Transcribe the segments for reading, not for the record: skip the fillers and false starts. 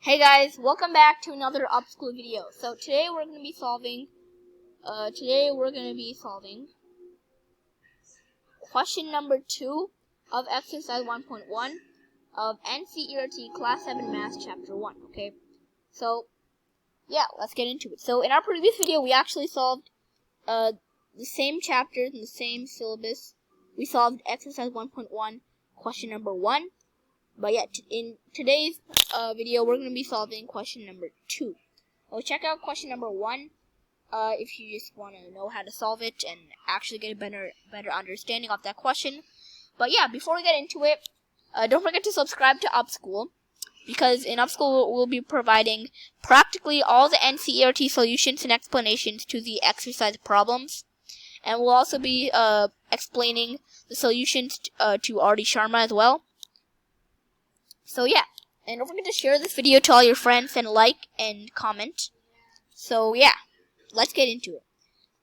Hey guys, welcome back to another upSchool video. So today we're going to be solving question number 2 of exercise 1.1 of NCERT Class 7 Math Chapter 1, okay? So, yeah, let's get into it. So in our previous video, we actually solved the same chapters and the same syllabus. We solved exercise 1.1, question number 1. But yeah, in today's video, we're going to be solving question number 2. Well, check out question number 1 if you just want to know how to solve it and actually get a better understanding of that question. But yeah, before we get into it, don't forget to subscribe to upSchool, because in upSchool we'll be providing practically all the NCERT solutions and explanations to the exercise problems. And we'll also be explaining the solutions to R.D. Sharma as well. So yeah, and don't forget to share this video to all your friends and like and comment. So yeah, let's get into it.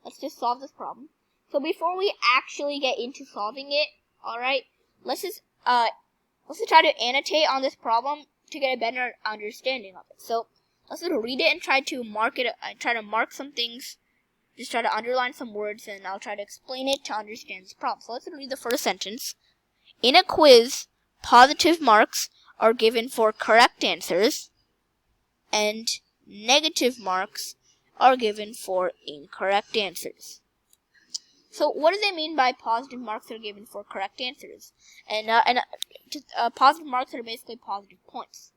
Let's just solve this problem. So before we actually get into solving it, alright, let's just try to annotate on this problem to get a better understanding of it. So let's just read it and try to mark it. Try to mark some things. Just try to underline some words, and I'll try to explain it to understand this problem. So let's read the first sentence. In a quiz, positive marks are given for correct answers, and negative marks are given for incorrect answers. So what do they mean by positive marks are given for correct answers? And positive marks are basically positive points.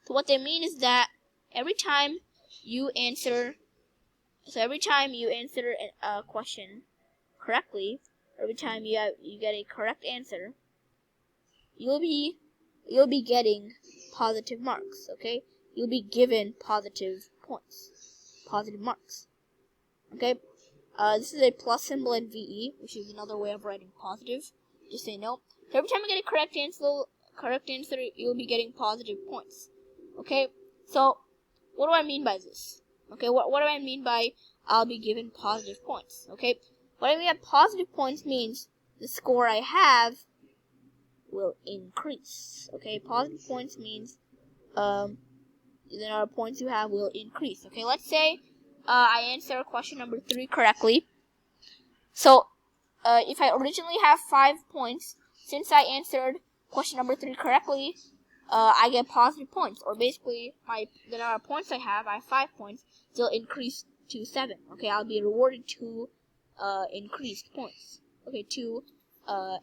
So what they mean is that every time you answer a question correctly, every time you get a correct answer, you'll be getting positive marks, okay? You'll be given positive points, positive marks, okay? This is a plus symbol in VE, which is another way of writing positive. Just say no. So every time you get a correct answer, you'll be getting positive points, okay? So what do I mean by this? Okay, what do I mean by I'll be given positive points? Okay, what I mean by positive points means the score I have will increase. Okay, positive points means the number of points you have will increase. Okay, let's say I answer question number 3 correctly. So if I originally have 5 points, since I answered question number 3 correctly, I get positive points, or basically the number of points I have 5 points, still increase to 7. Okay, I'll be rewarded 2 increased points. Okay, 2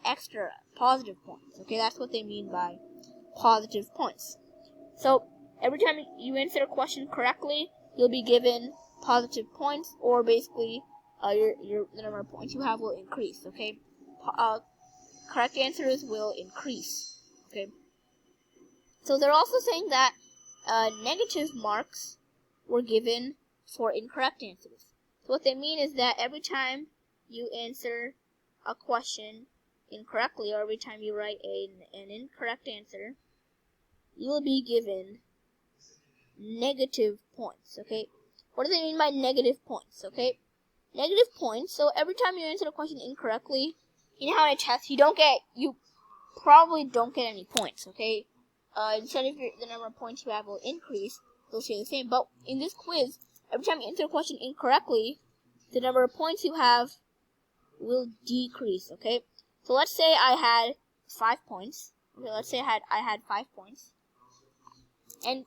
extra positive points. Okay, that's what they mean by positive points. So every time you answer a question correctly, you'll be given positive points, or basically the number of points you have will increase. Okay, correct answers will increase. Okay, so they're also saying that negative marks were given for incorrect answers. So what they mean is that every time you answer a question incorrectly, or every time you write an incorrect answer, you will be given negative points. Okay, what do they mean by negative points? Okay, negative points. So every time you answer a question incorrectly, you know how in a test you probably don't get any points. Okay, instead of the number of points you have will increase, they'll stay the same. But in this quiz, every time you answer a question incorrectly, the number of points you have will decrease. Okay, so let's say I had 5 points. Okay, let's say I had 5 points, and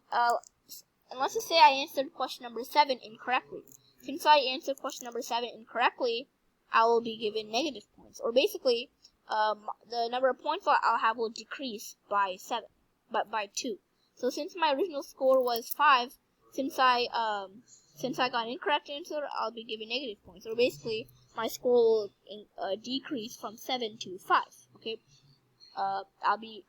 let's just say I answered question number 7 incorrectly. Since I answered question number 7 incorrectly, I will be given negative points, or basically the number of points I'll have will decrease by 7, but by 2. So since my original score was 5, since I got an incorrect answer, I'll be given negative points, or basically my score will decrease from 7 to 5. Okay, I'll be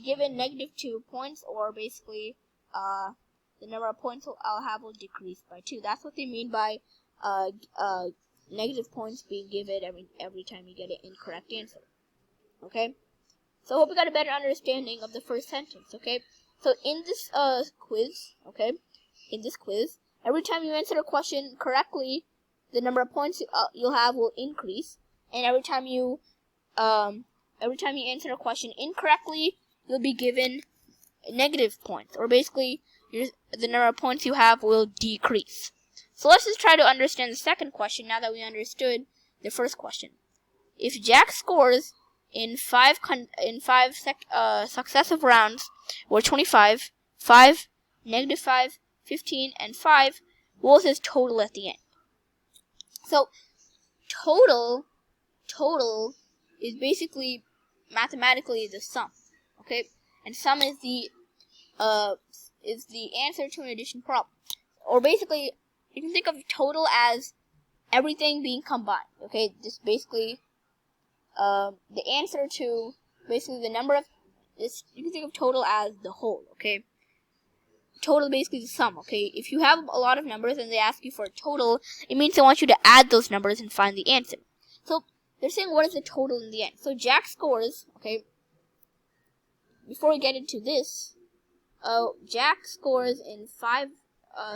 given negative 2 points, or basically the number of points I'll have will decrease by 2. That's what they mean by negative points being given every time you get an incorrect answer. Okay, so I hope you got a better understanding of the first sentence. Okay, so in this quiz, every time you answer a question correctly, the number of points you'll have will increase, and every time you answer a question incorrectly, you'll be given negative points, or basically the number of points you have will decrease. So let's just try to understand the second question now that we understood the first question. If Jack scores in five successive rounds were 25, 5, -5, 15, and 5, what was his total at the end? So total is basically mathematically the sum, okay? And sum is the answer to an addition problem. Or basically, you can think of total as everything being combined, okay? Just basically the answer to basically the number of this. You can think of total as the whole, okay? Total basically the sum, okay? If you have a lot of numbers and they ask you for a total, it means they want you to add those numbers and find the answer. So they're saying what is the total in the end? So Jack scores, okay? Before we get into this, Jack scores in 5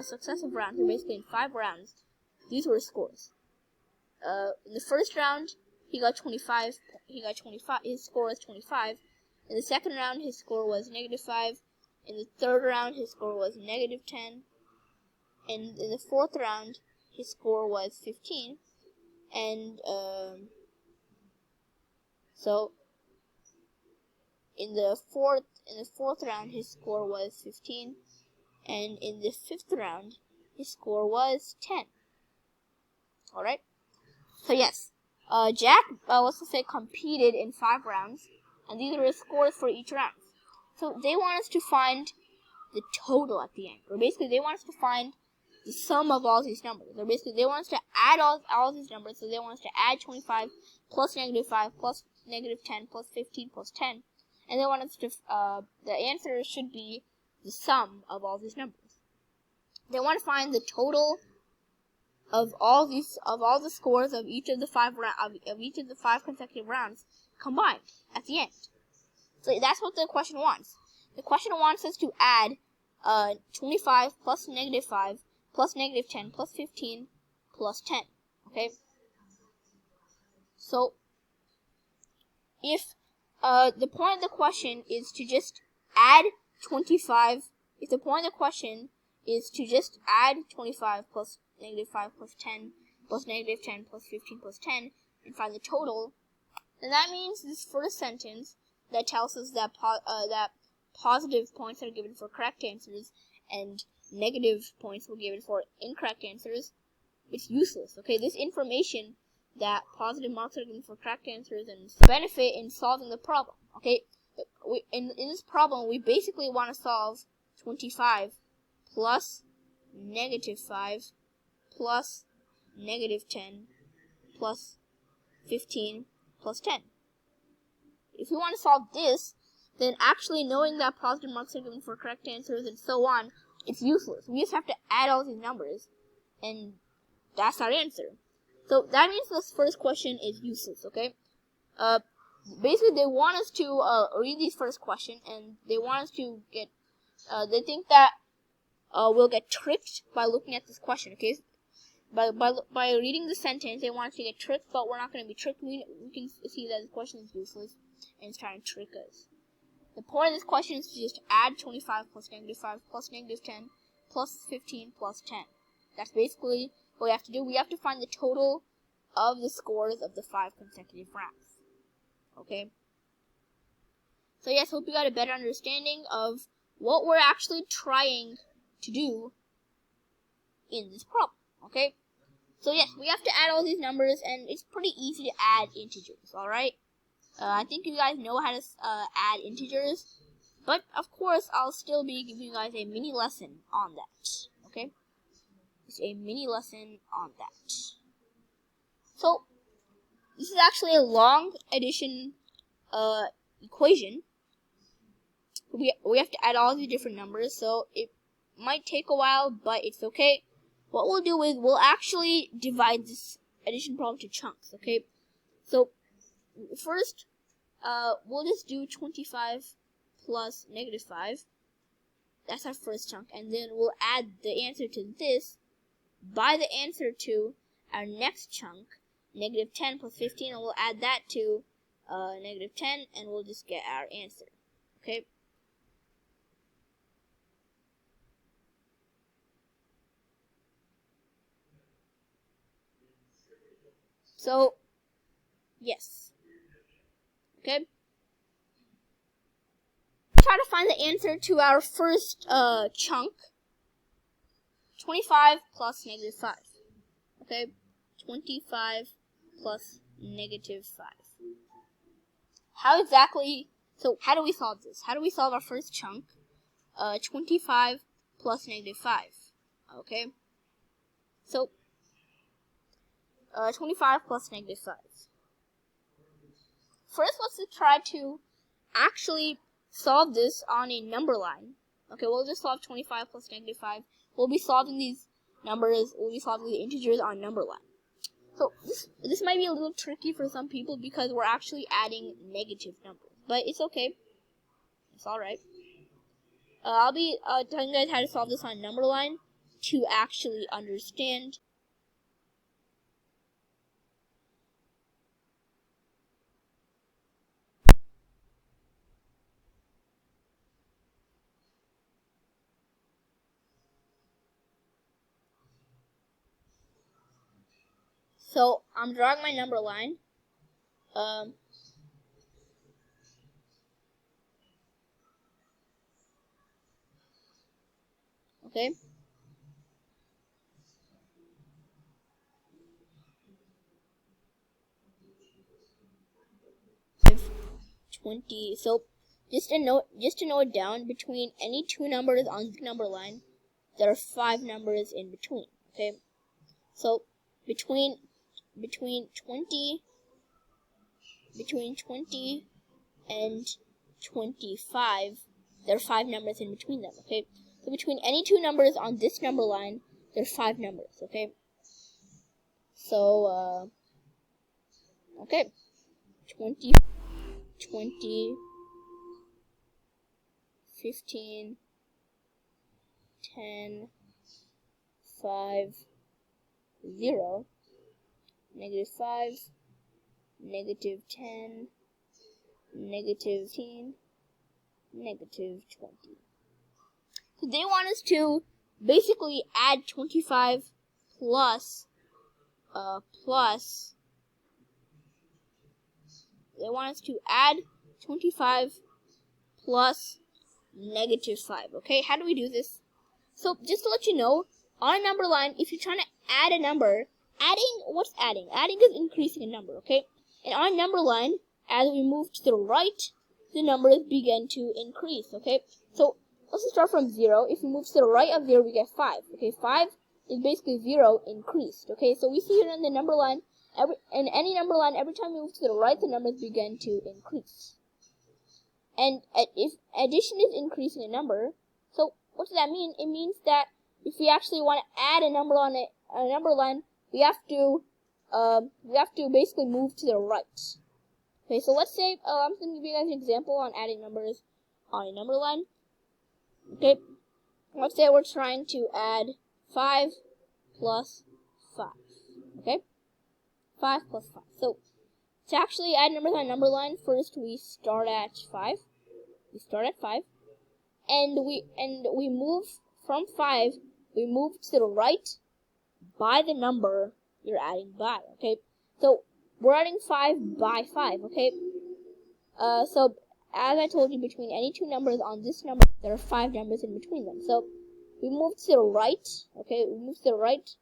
successive rounds, or basically in 5 rounds. These were his scores. In the first round, he got 25. His score was 25. In the second round, his score was -5. In the third round, his score was -10. And in the fourth round, his score was 15. And so in the fourth round, his score was 15. And in the fifth round, his score was 10. All right. So yes. Jack, let's just say, competed in 5 rounds, and these are his scores for each round. So they want us to find the total at the end, or basically they want us to find the sum of all these numbers. Or basically they want us to add all these numbers. So they want us to add 25 plus -5 plus -10 plus 15 plus 10, and they want us to the answer should be the sum of all these numbers. They want to find the total of all the scores of each of the 5 consecutive rounds combined at the end. So that's what the question wants. The question wants us to add 25 plus -5 plus -10 plus 15 plus 10. Okay. So if the point of the question is to just add 25, if the point of the question is to just add 25 plus -5 plus 10 plus -10 plus 15 plus 10 and find the total, then that means this first sentence that tells us that that positive points are given for correct answers and negative points were given for incorrect answers, it's useless. Okay, this information that positive marks are given for correct answers and benefit in solving the problem. Okay, in this problem we basically want to solve 25 plus -5 plus -10 plus 15 plus 10. If we want to solve this, then actually knowing that positive marks are given for correct answers and so on, it's useless. We just have to add all these numbers, and that's our answer. So that means this first question is useless, okay? Basically, they want us to read this first question, and they want us to get, they think that we'll get tricked by looking at this question, okay? By reading the sentence, they want us to get tricked, but we're not going to be tricked. We can see that the question is useless, and it's trying to trick us. The point of this question is to just add 25 plus -5 plus -10 plus 15 plus 10. That's basically what we have to do. We have to find the total of the scores of the 5 consecutive rounds. Okay? So yes, hope you got a better understanding of what we're actually trying to do in this problem. Okay? So yes, we have to add all these numbers, and it's pretty easy to add integers, alright? I think you guys know how to add integers, but of course I'll still be giving you guys a mini lesson on that, okay? It's a mini lesson on that. So, this is actually a long addition equation. We have to add all these different numbers, so it might take a while, but it's okay. What we'll do is we'll actually divide this addition problem to chunks, okay? So, first, we'll just do 25 plus -5. That's our first chunk. And then we'll add the answer to this by the answer to our next chunk, -10 plus 15. And we'll add that to -10, and we'll just get our answer. Okay? So, yes. Okay? Try to find the answer to our first chunk. 25 plus negative 5. Okay? 25 plus negative 5. How do we solve this? How do we solve our first chunk? 25 plus negative 5. Okay? So, 25 plus negative 5. First, let's try to actually solve this on a number line. Okay, we'll just solve 25 plus negative 5. We'll be solving these numbers, we'll be solving the integers on number line. So, this might be a little tricky for some people because we're actually adding negative numbers. But it's okay. It's alright. I'll be telling you guys how to solve this on number line to actually understand. So, I'm drawing my number line. Okay. So, just to note it down, between any two numbers on the number line, there are 5 numbers in between. Okay. So, between 20 and 25, there are 5 numbers in between them. Okay. So between any two numbers on this number line, there are 5 numbers. Okay. So okay, 20, 15, 10, 5, 0, negative 5, negative 10, negative 15, negative 20. So they want us to basically add 25 plus they want us to add 25 plus negative 5. Okay, how do we do this? So just to let you know, on a number line, if you're trying to add a number, what's adding? Adding is increasing a number, okay? And on a number line, as we move to the right, the numbers begin to increase, okay? So let's just start from 0. If we move to the right of 0, we get 5. Okay, 5 is basically 0 increased. Okay, so we see here in the number line, in any number line, every time we move to the right, the numbers begin to increase. And if addition is increasing a number, so what does that mean? It means that if we actually want to add a number on a number line, we have to basically move to the right. Okay, so let's say I'm just going to give you guys an example on adding numbers on a number line. Okay, let's say we're trying to add 5 plus 5. Okay, 5 plus 5. So to actually add numbers on a number line, first we start at 5. We start at 5, and we move from 5. We move to the right by the number you're adding by. Okay, so we're adding 5 by 5. Okay, so as I told you, between any two numbers on this number, there are 5 numbers in between them. So we move to the right. Okay, we move to the right.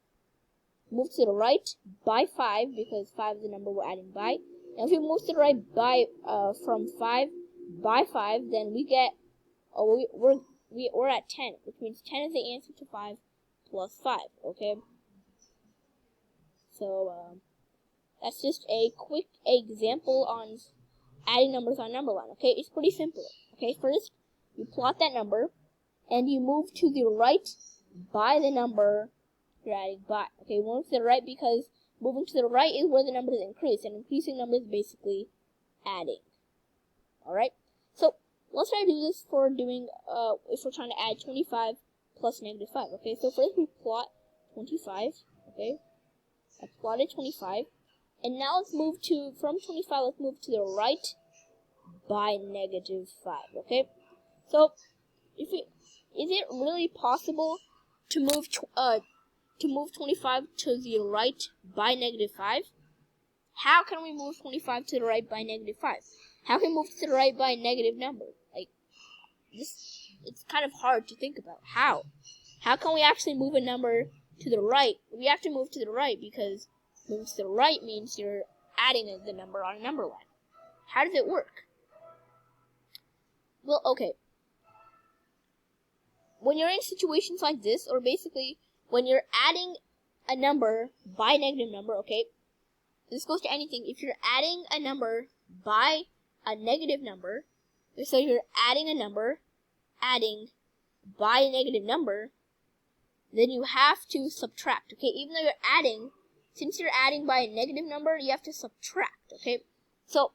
Move to the right by 5 because 5 is the number we're adding by. Now if we move to the right by from 5 by 5, then we get we're at 10, which means 10 is the answer to 5 plus 5. Okay, so that's just a quick example on adding numbers on number line. Okay, it's pretty simple. Okay, first you plot that number and you move to the right by the number you're adding by. Okay, move to the right because moving to the right is where the numbers increase, and increasing numbers is basically adding. Alright, so let's try to do this for doing if we're trying to add 25 plus negative 5. Okay, so first we plot 25. Okay, I plotted 25, and now let's move from 25, let's move to the right by negative 5. Okay, so is it really possible to move 25 to the right by negative 5? how can we move 25 to the right by negative 5? How can we move to the right by a negative number? Like, this, it's kind of hard to think about. How? How can we actually move a number to the right? We have to move to the right because moving to the right means you're adding the number on a number line. How does it work? Well, okay. When you're in situations like this, or basically when you're adding a number by a negative number, okay, this goes to anything. If you're adding a number by a negative number, so you're adding a number, adding by a negative number, then you have to subtract, okay? Even though you're adding, since you're adding by a negative number, you have to subtract, okay? So,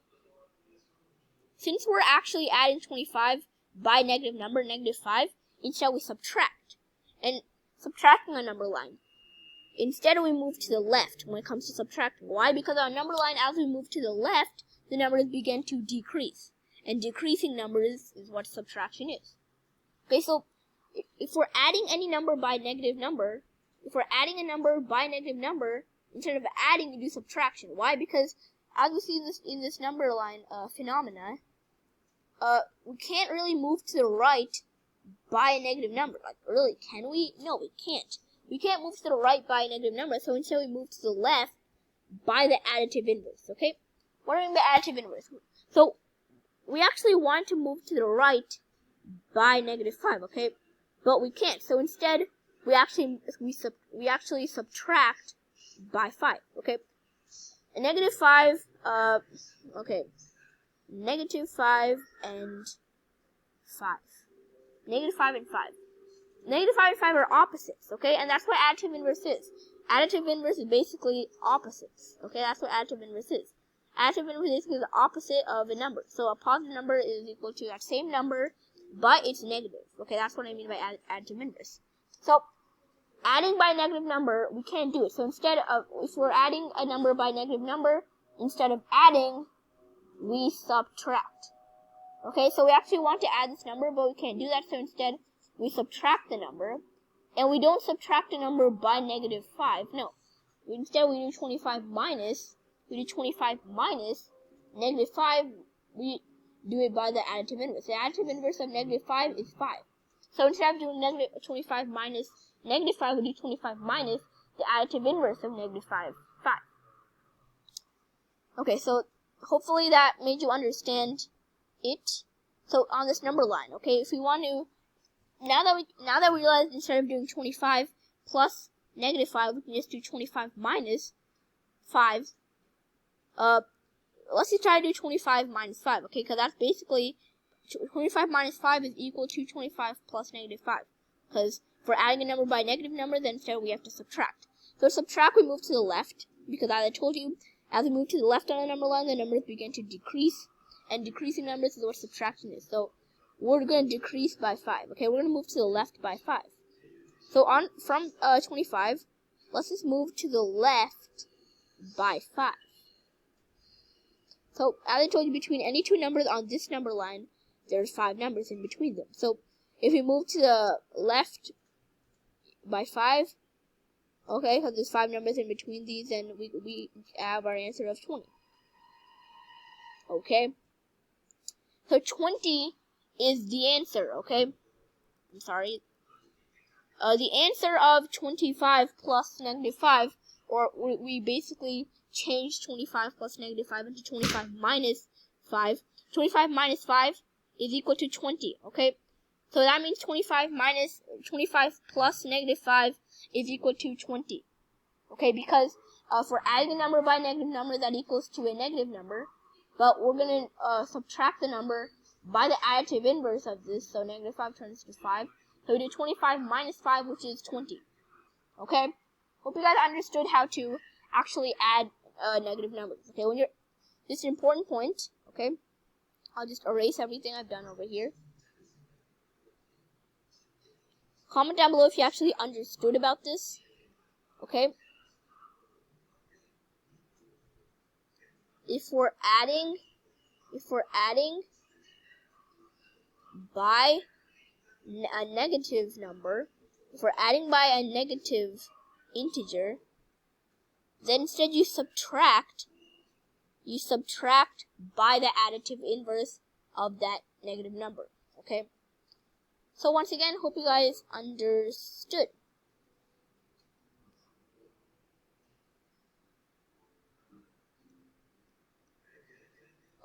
since we're actually adding 25 by a negative number, negative 5, instead we subtract. And subtracting a number line. Instead we move to the left when it comes to subtracting. Why? Because our number line, as we move to the left, the numbers begin to decrease. And decreasing numbers is what subtraction is. Okay, so if we're adding any number by a negative number, instead of adding, we do subtraction. Why? Because as we see this in this number line phenomena, we can't really move to the right by a negative number. Like, really, can we? No, we can't. We can't move to the right by a negative number, so instead we move to the left by the additive inverse, okay? What do I mean by additive inverse? So, we actually want to move to the right by negative 5, okay? But we can't, so instead, we actually subtract by 5, okay? A negative 5, okay. Negative 5 and 5. Negative 5 and 5. Negative 5 and 5 are opposites, okay? And that's what additive inverse is. Additive inverse is basically opposites, okay? That's what additive inverse is. Additive inverse is basically the opposite of a number. So a positive number is equal to that same number, but it's negative, okay? That's what I mean by additive inverse. So, adding by a negative number, we can't do it. So instead of, if we're adding a number by a negative number, instead of adding, we subtract. Okay, so we actually want to add this number, but we can't do that, so instead, we subtract the number, and we don't subtract a number by negative 5, no. Instead, we do 25 minus negative 5, we do it by the additive inverse. The additive inverse of negative 5 is 5. So instead of doing negative 25 minus negative 5, we do 25 minus the additive inverse of negative 5. Okay, so hopefully that made you understand it. So on this number line, okay, if we want to, now that we realize instead of doing 25 plus negative 5, we can just do 25 minus 5. Let's just try to do 25 minus 5, okay, because that's basically 25 minus 5 is equal to 25 plus negative 5. Because if we're adding a number by a negative number, then instead we have to subtract. So to subtract, we move to the left, because as I told you, as we move to the left on the number line, the numbers begin to decrease, and decreasing numbers is what subtraction is. So we're going to decrease by 5. Okay, we're going to move to the left by 5. So from 25, let's just move to the left by 5. So as I told you, between any two numbers on this number line, there's 5 numbers in between them. So if we move to the left by 5, okay, because there's 5 numbers in between these, and we have our answer of 20. Okay, so 20 is the answer, okay? I'm sorry. The answer of 25 plus negative 5, or we basically changed 25 plus negative 5 into 25 minus 5. 25 minus 5 is equal to 20, okay? So that means 25 plus negative 5 is equal to 20. Okay, because if we're adding a number by a negative number, that equals to a negative number. But we're going to subtract the number by the additive inverse of this, so negative 5 turns to 5. So we do 25 minus 5, which is 20. Okay? Hope you guys understood how to actually add negative numbers. Okay, this is an important point. Okay? I'll just erase everything I've done over here. Comment down below if you actually understood about this. Okay? If we're adding by a negative number, if we're adding by a negative integer, then instead you subtract you subtract by the additive inverse of that negative number, okay? So once again, hope you guys understood.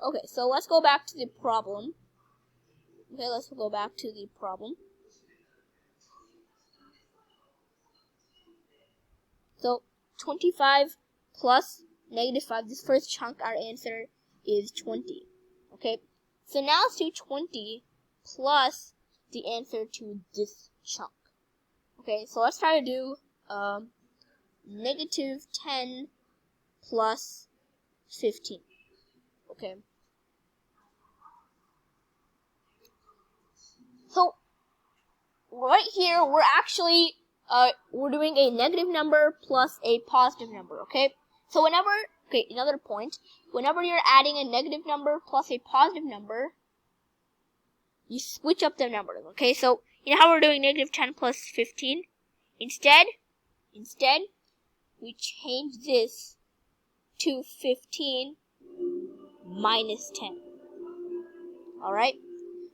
Okay, so let's go back to the problem. Okay, let's go back to the problem. So 25 plus -5, this first chunk, our answer is 20. Okay, so now let's do 20 plus the answer to this chunk. Okay, so let's try to do -10 plus 15. Okay, so right here we're actually we're doing a negative number plus a positive number. Okay, so whenever, okay, another point, whenever you're adding a negative number plus a positive number, you switch up the numbers. Okay, so you know how we're doing -10 plus 15? Instead we change this to 15 minus 10. Alright?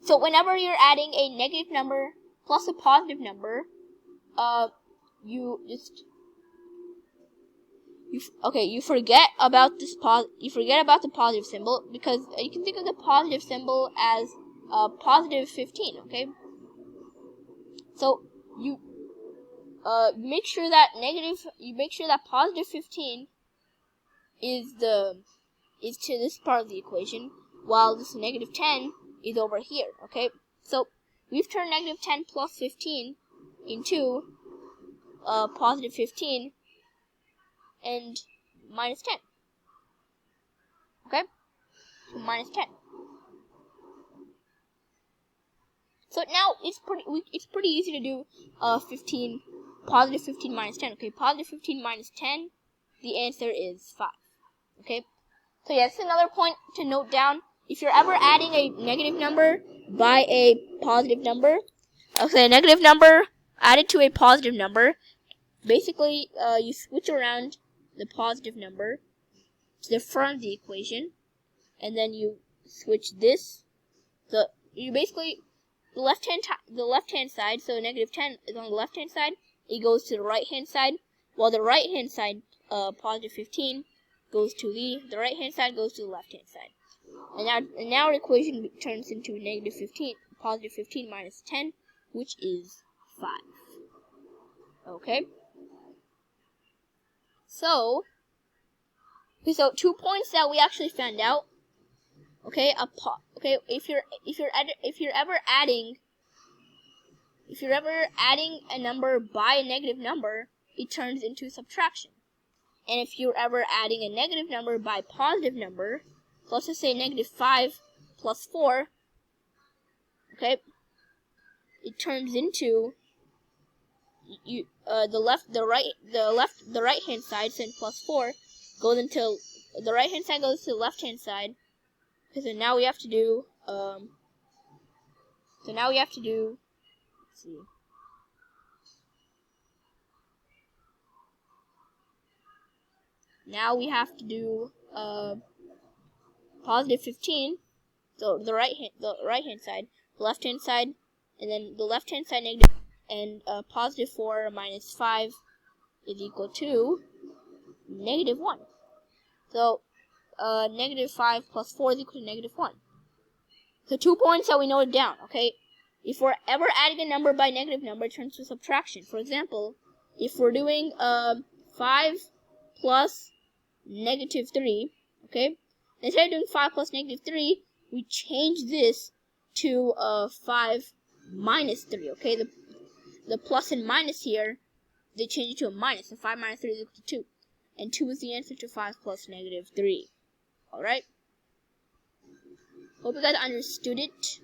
So whenever you're adding a negative number plus a positive number, you forget about this you forget about the positive symbol, because you can think of the positive symbol as positive 15, okay? So you make sure that positive 15 is to this part of the equation, while this -10 is over here, okay? So we've turned -10 plus 15 into positive 15 and minus 10. Okay? So minus 10. So now it's pretty easy to do positive 15 minus 10. Okay, positive 15 minus 10, the answer is 5. Okay? So yeah, that's another point to note down. If you're ever adding a negative number by a positive number, okay, a negative number added to a positive number, basically you switch around the positive number to the front of the equation, and then you switch this. The left hand side, so -10 is on the left hand side, it goes to the right hand side, while the right hand side, positive 15, goes to the right hand side goes to the left hand side. And now our equation turns into -15, positive 15 minus 10, which is 5. Okay? So 2 points that we actually found out. Okay, if you're ever adding a number by a negative number, it turns into subtraction. And if you're ever adding a negative number by a positive number, so let's just say -5 plus 4, okay, it turns into the right hand side, since plus 4 goes until the right hand side goes to the left hand side. Okay, so now we have to do let's see. Now we have to do positive 15, so the right hand side, the left hand side, and then the left hand side negative, and positive 4 minus 5 is equal to -1. So -5 plus 4 is equal to -1. So 2 points that we noted down. Okay, if we're ever adding a number by a negative number, it turns to subtraction. For example, if we're doing 5 plus -3, okay, instead of doing 5 plus -3, we change this to 5 minus 3. Okay, the plus and minus here, they change it to a minus, and 5 minus 3 is equal to 2, and 2 is the answer to 5 plus -3. All right. Hope you guys understood it.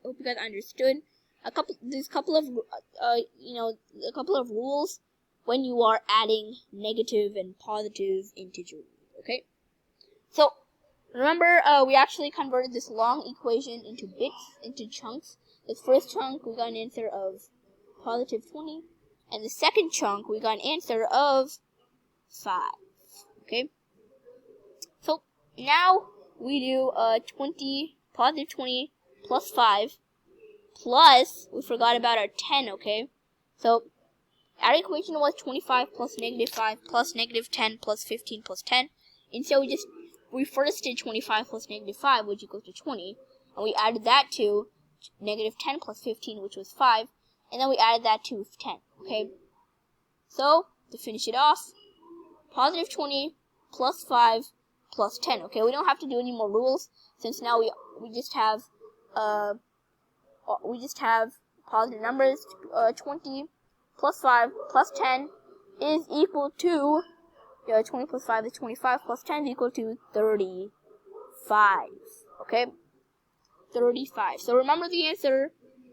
Hope you guys understood a couple of rules when you are adding negative and positive integers. Okay. So remember, we actually converted this long equation into bits, into chunks. The first chunk we got an answer of positive 20, and the second chunk we got an answer of 5. Okay. now we do 20, positive 20 plus 5 plus, we forgot about our 10, okay? So our equation was 25 plus negative 5 plus negative 10 plus 15 plus 10. And so we first did 25 plus negative 5, which equals to 20. And we added that to negative 10 plus 15, which was 5. And then we added that to 10, okay? So, to finish it off, positive 20 plus 5 plus 10, okay? We don't have to do any more rules, since now we just have positive numbers. 20 plus 5 plus 10 is equal to, 20 plus 5 is 25, plus 10 is equal to 35, okay? 35. So remember the answer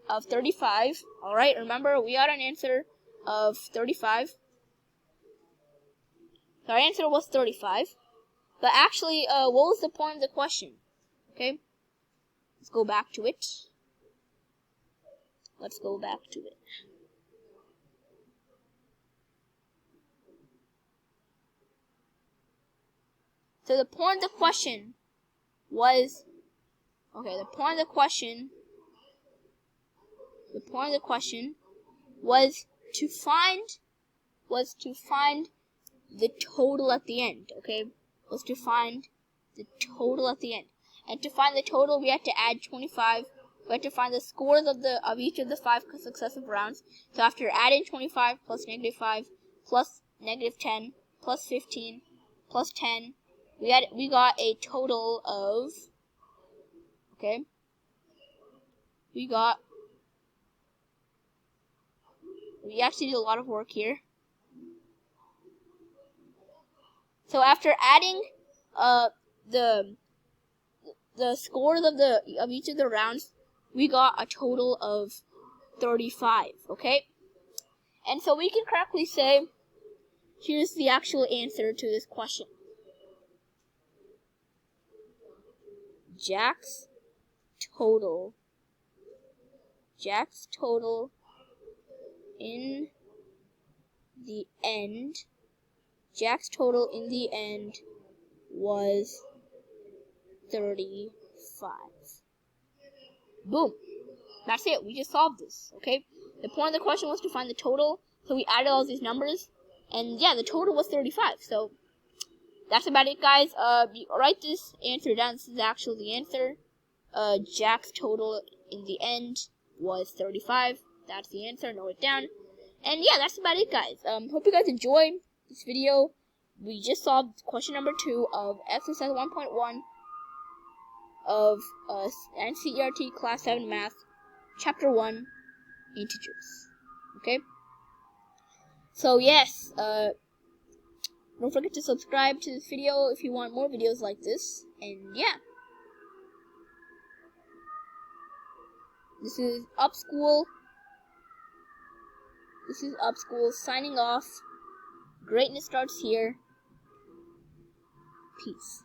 of 35, alright? Remember, we got an answer of 35. So our answer was 35. But actually, what was the point of the question? Okay? Let's go back to it. Let's go back to it. So the point of the question was, okay, the point of the question was to find the total at the end, okay? Was to find the total at the end. And to find the total, we had to add 25. We had to find the scores of each of the 5 successive rounds. So after adding 25 plus negative 5 plus negative 10 plus 15 plus 10, we got a total of, okay? We actually did a lot of work here. So after adding the scores of each of the rounds, we got a total of 35, okay? And so we can correctly say, here's the actual answer to this question. Jack's total in the end was 35. Boom. That's it. We just solved this, okay? The point of the question was to find the total, so we added all these numbers, and yeah, the total was 35. So that's about it, guys. Write this answer down. This is actually the answer. Jack's total in the end was 35. That's the answer. Note it down. And yeah, that's about it, guys. Hope you guys enjoyed this video. We just solved question number 2 of exercise 1.1 of NCERT Class 7 Math, Chapter 1, Integers. Okay? So yes, don't forget to subscribe to this video if you want more videos like this. And yeah. This is upSchool. Signing off. Greatness starts here. Peace.